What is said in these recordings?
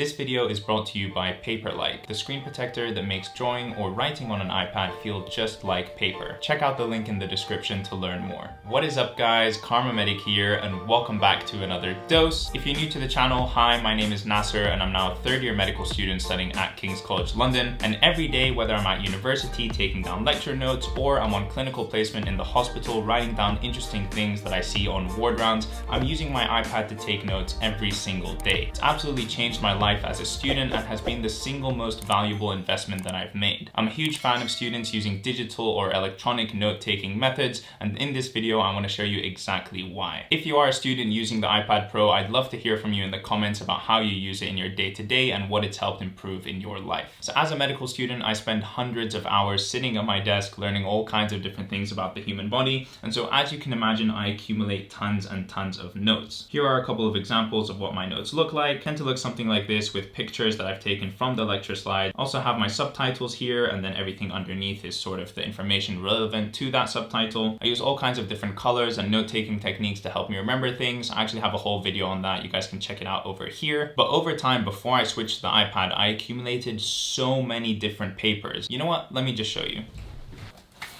This video is brought to you by Paperlike, the screen protector that makes drawing or writing on an iPad feel just like paper. Check out the link in the description to learn more. What is up guys, Karma Medic here and welcome back to another dose. If you're new to the channel, hi, my name is Nasser and I'm now a third year medical student studying at King's College London. And every day, whether I'm at university taking down lecture notes or I'm on clinical placement in the hospital writing down interesting things that I see on ward rounds, I'm using my iPad to take notes every single day. It's absolutely changed my life as a student and has been the single most valuable investment that I've made. I'm a huge fan of students using digital or electronic note-taking methods, and in this video I want to show you exactly why. If you are a student using the iPad Pro, I'd love to hear from you in the comments about how you use it in your day-to-day and what it's helped improve in your life. So as a medical student, I spend hundreds of hours sitting at my desk learning all kinds of different things about the human body, and so as you can imagine, I accumulate tons and tons of notes. Here are a couple of examples of what my notes look like. Tend to look something like this with pictures that I've taken from the lecture slide. Also have my subtitles here, and then everything underneath is sort of the information relevant to that subtitle. I use all kinds of different colors and note-taking techniques to help me remember things. I actually have a whole video on that. You guys can check it out over here. But over time, before I switched to the iPad, I accumulated so many different papers. You know what? Let me just show you.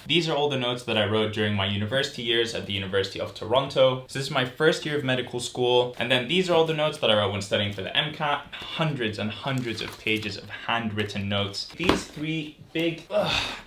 These are all the notes that I wrote during my university years at the University of Toronto. So this is my first year of medical school. And then these are all the notes that I wrote when studying for the MCAT. Hundreds and hundreds of pages of handwritten notes. These three big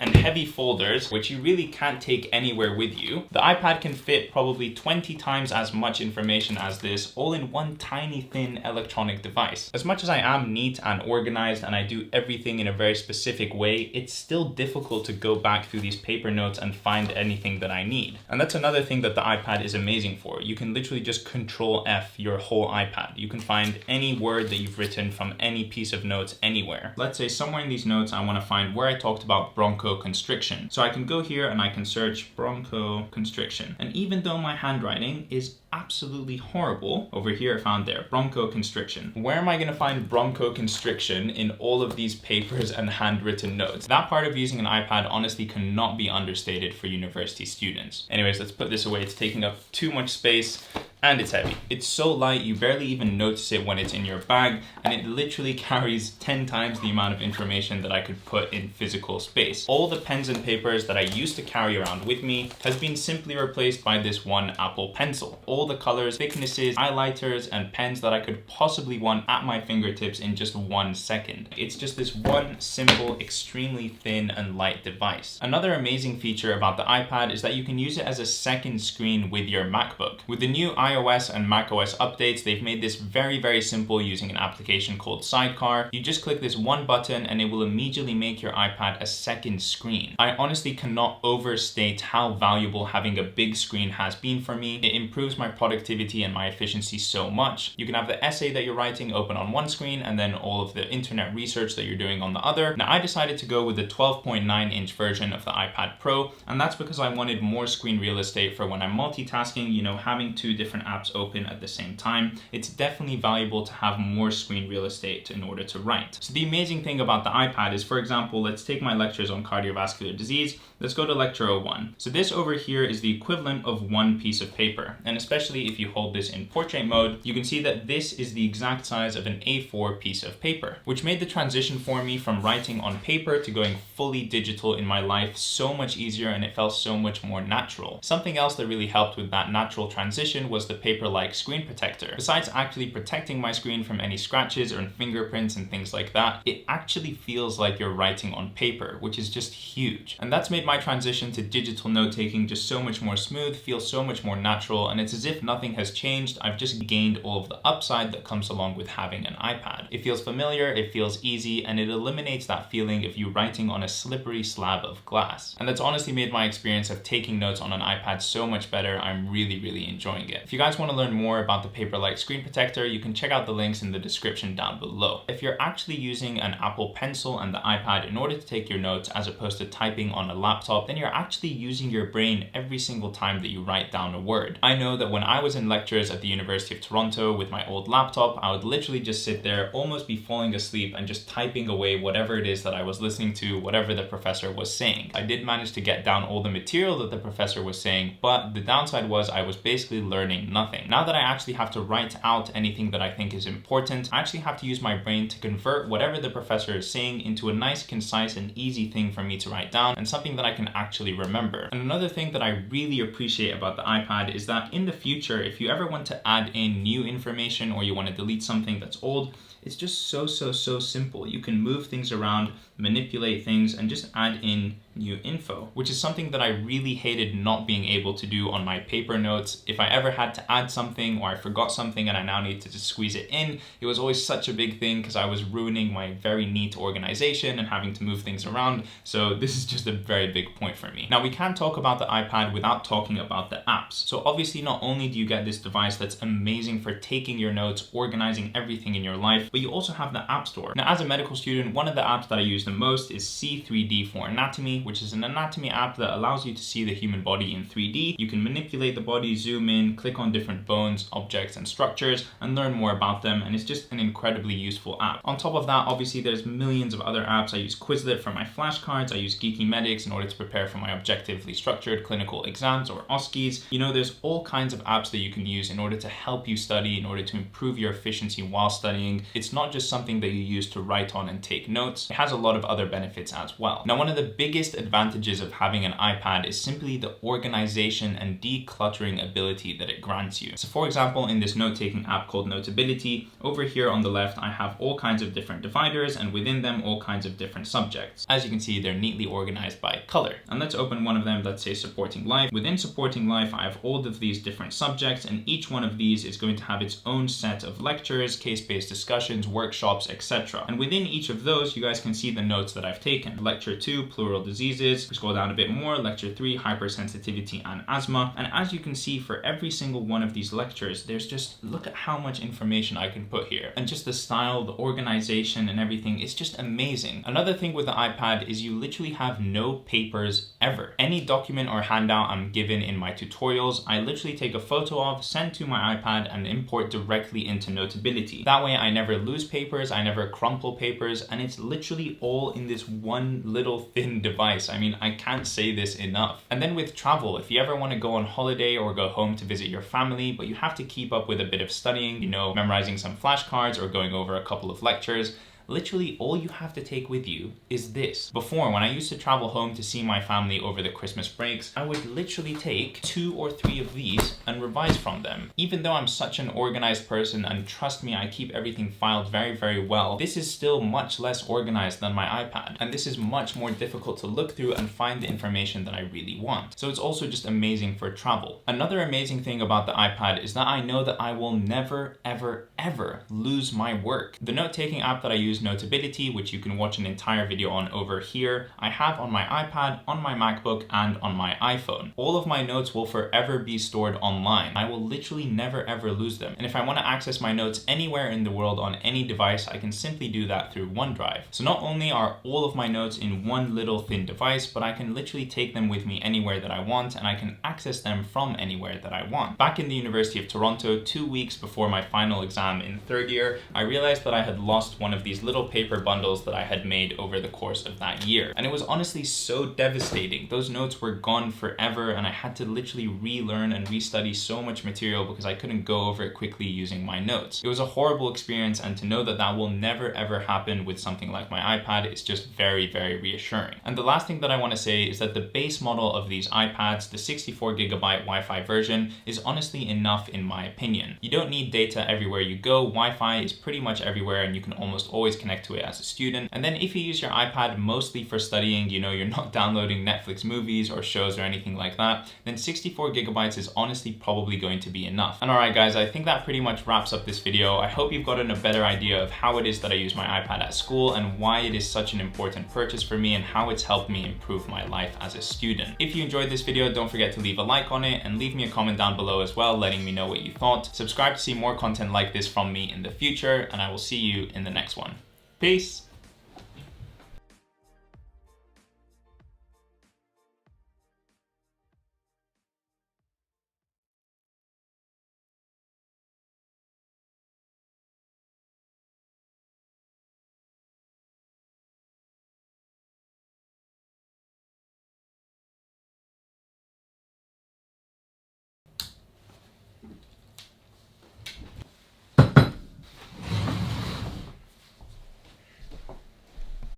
and heavy folders, which you really can't take anywhere with you. The iPad can fit probably 20 times as much information as this, all in one tiny thin electronic device. As much as I am neat and organized and I do everything in a very specific way, it's still difficult to go back through these paper notes and find anything that I need. And that's another thing that the iPad is amazing for. You can literally just Control F your whole iPad. You can find any word that you've written from any piece of notes anywhere. Let's say somewhere in these notes I want to find where I talked about bronchoconstriction. So I can go here and I can search bronchoconstriction. And even though my handwriting is absolutely horrible, over here I found there, bronchoconstriction. Where am I going to find bronchoconstriction in all of these papers and handwritten notes? That part of using an iPad honestly cannot be understated for university students. Anyways, let's put this away. It's taking up too much space. And it's heavy. It's so light, you barely even notice it when it's in your bag, and it literally carries 10 times the amount of information that I could put in physical space. All the pens and papers that I used to carry around with me has been simply replaced by this one Apple Pencil. All the colors, thicknesses, highlighters, and pens that I could possibly want at my fingertips in just 1 second. It's just this one simple, extremely thin and light device. Another amazing feature about the iPad is that you can use it as a second screen with your MacBook. With the new iOS and macOS updates, they've made this very, very simple using an application called Sidecar. You just click this one button and it will immediately make your iPad a second screen. I honestly cannot overstate how valuable having a big screen has been for me. It improves my productivity and my efficiency so much. You can have the essay that you're writing open on one screen and then all of the internet research that you're doing on the other. Now I decided to go with the 12.9-inch version of the iPad Pro, and that's because I wanted more screen real estate for when I'm multitasking, you know, having two different apps open at the same time. It's definitely valuable to have more screen real estate in order to write. So the amazing thing about the iPad is, for example, let's take my lectures on cardiovascular disease. Let's go to lecture 01. So this over here is the equivalent of one piece of paper. And especially if you hold this in portrait mode, you can see that this is the exact size of an A4 piece of paper, which made the transition for me from writing on paper to going fully digital in my life so much easier, and it felt so much more natural. Something else that really helped with that natural transition was the Paperlike screen protector. Besides actually protecting my screen from any scratches or fingerprints and things like that, it actually feels like you're writing on paper, which is just huge. And that's made my transition to digital note-taking just so much more smooth, feels so much more natural, and it's as if nothing has changed. I've just gained all of the upside that comes along with having an iPad. It feels familiar, it feels easy, and it eliminates that feeling of you writing on a slippery slab of glass. And that's honestly made my experience of taking notes on an iPad so much better. I'm really, really enjoying it. If you guys want to learn more about the Paperlike screen protector, you can check out the links in the description down below. If you're actually using an Apple Pencil and the iPad in order to take your notes as opposed to typing on a laptop, then you're actually using your brain every single time that you write down a word. I know that when I was in lectures at the University of Toronto with my old laptop, I would literally just sit there, almost be falling asleep and just typing away whatever it is that I was listening to, whatever the professor was saying. I did manage to get down all the material that the professor was saying, but the downside was I was basically learning explain nothing. Now that I actually have to write out anything that I think is important, I actually have to use my brain to convert whatever the professor is saying into a nice, concise, and easy thing for me to write down, and something that I can actually remember. And another thing that I really appreciate about the iPad is that in the future, if you ever want to add in new information or you want to delete something that's old, it's just so simple. You can move things around, manipulate things, and just add in new info, which is something that I really hated not being able to do on my paper notes. If I ever had to add something or I forgot something and I now need to just squeeze it in, it was always such a big thing because I was ruining my very neat organization and having to move things around. So this is just a very big point for me. Now we can't talk about the iPad without talking about the apps. So obviously not only do you get this device that's amazing for taking your notes, organizing everything in your life, but you also have the App Store. Now as a medical student, one of the apps that I use the most is C3D for Anatomy, which is an anatomy app that allows you to see the human body in 3D. You can manipulate the body, zoom in, click on different bones, objects, and structures, and learn more about them, and it's just an incredibly useful app. On top of that, obviously there's millions of other apps. I use Quizlet for my flashcards, I use Geeky Medics in order to prepare for my objectively structured clinical exams or OSCEs. You know, there's all kinds of apps that you can use in order to help you study, in order to improve your efficiency while studying. It's not just something that you use to write on and take notes. It has a lot of other benefits as well. Now, one of the biggest advantages of having an iPad is simply the organization and decluttering ability that it grants you. So for example, in this note-taking app called Notability, over here on the left, I have all kinds of different dividers, and within them, all kinds of different subjects. As you can see, they're neatly organized by color. And let's open one of them, let's say supporting life. Within supporting life, I have all of these different subjects, and each one of these is going to have its own set of lectures, case-based discussions, workshops, etc. And within each of those, you guys can see the notes that I've taken. Lecture 2, pleural diseases. Scroll down a bit more, lecture 3, hypersensitivity and asthma. And as you can see, for every single one of these lectures, there's just, look at how much information I can put here. And just the style, the organization, and everything, it's just amazing. Another thing with the iPad is you literally have no papers ever. Any document or handout I'm given in my tutorials, I literally take a photo of, send to my iPad, and import directly into Notability. That way I never lose papers, I never crumple papers, and it's literally all in this one little thin device. I mean, I can't say this enough. And then with travel, if you ever want to go on holiday or go home to visit your family, but you have to keep up with a bit of studying, you know, memorizing some flashcards or going over a couple of lectures, literally all you have to take with you is this. Before, when I used to travel home to see my family over the Christmas breaks, I would literally take 2 or 3 of these and revise from them. Even though I'm such an organized person, and trust me, I keep everything filed very well, this is still much less organized than my iPad. And this is much more difficult to look through and find the information that I really want. So it's also just amazing for travel. Another amazing thing about the iPad is that I know that I will never, ever lose my work. The note-taking app that I use, Notability, which you can watch an entire video on over here, I have on my iPad, on my MacBook, and on my iPhone. All of my notes will forever be stored online. I will literally never ever lose them. And if I want to access my notes anywhere in the world on any device, I can simply do that through OneDrive. So not only are all of my notes in one little thin device, but I can literally take them with me anywhere that I want, and I can access them from anywhere that I want. Back in the University of Toronto, 2 weeks before my final exam in 3rd year, I realized that I had lost one of these little paper bundles that I had made over the course of that year. And it was honestly so devastating. Those notes were gone forever, and I had to literally relearn and restudy so much material because I couldn't go over it quickly using my notes. It was a horrible experience, and to know that that will never ever happen with something like my iPad is just very reassuring. And the last thing that I want to say is that the base model of these iPads, the 64GB Wi-Fi version, is honestly enough in my opinion. You don't need data everywhere you go. Wi-Fi is pretty much everywhere, and you can almost always connect to it as a student. And then if you use your iPad mostly for studying, you know, you're not downloading Netflix movies or shows or anything like that, then 64GB is honestly probably going to be enough. And alright guys, I think that pretty much wraps up this video. I hope you've gotten a better idea of how it is that I use my iPad at school and why it is such an important purchase for me and how it's helped me improve my life as a student. If you enjoyed this video, don't forget to leave a like on it and leave me a comment down below as well, letting me know what you thought. Subscribe to see more content like this from me in the future, and I will see you in the next one. Peace!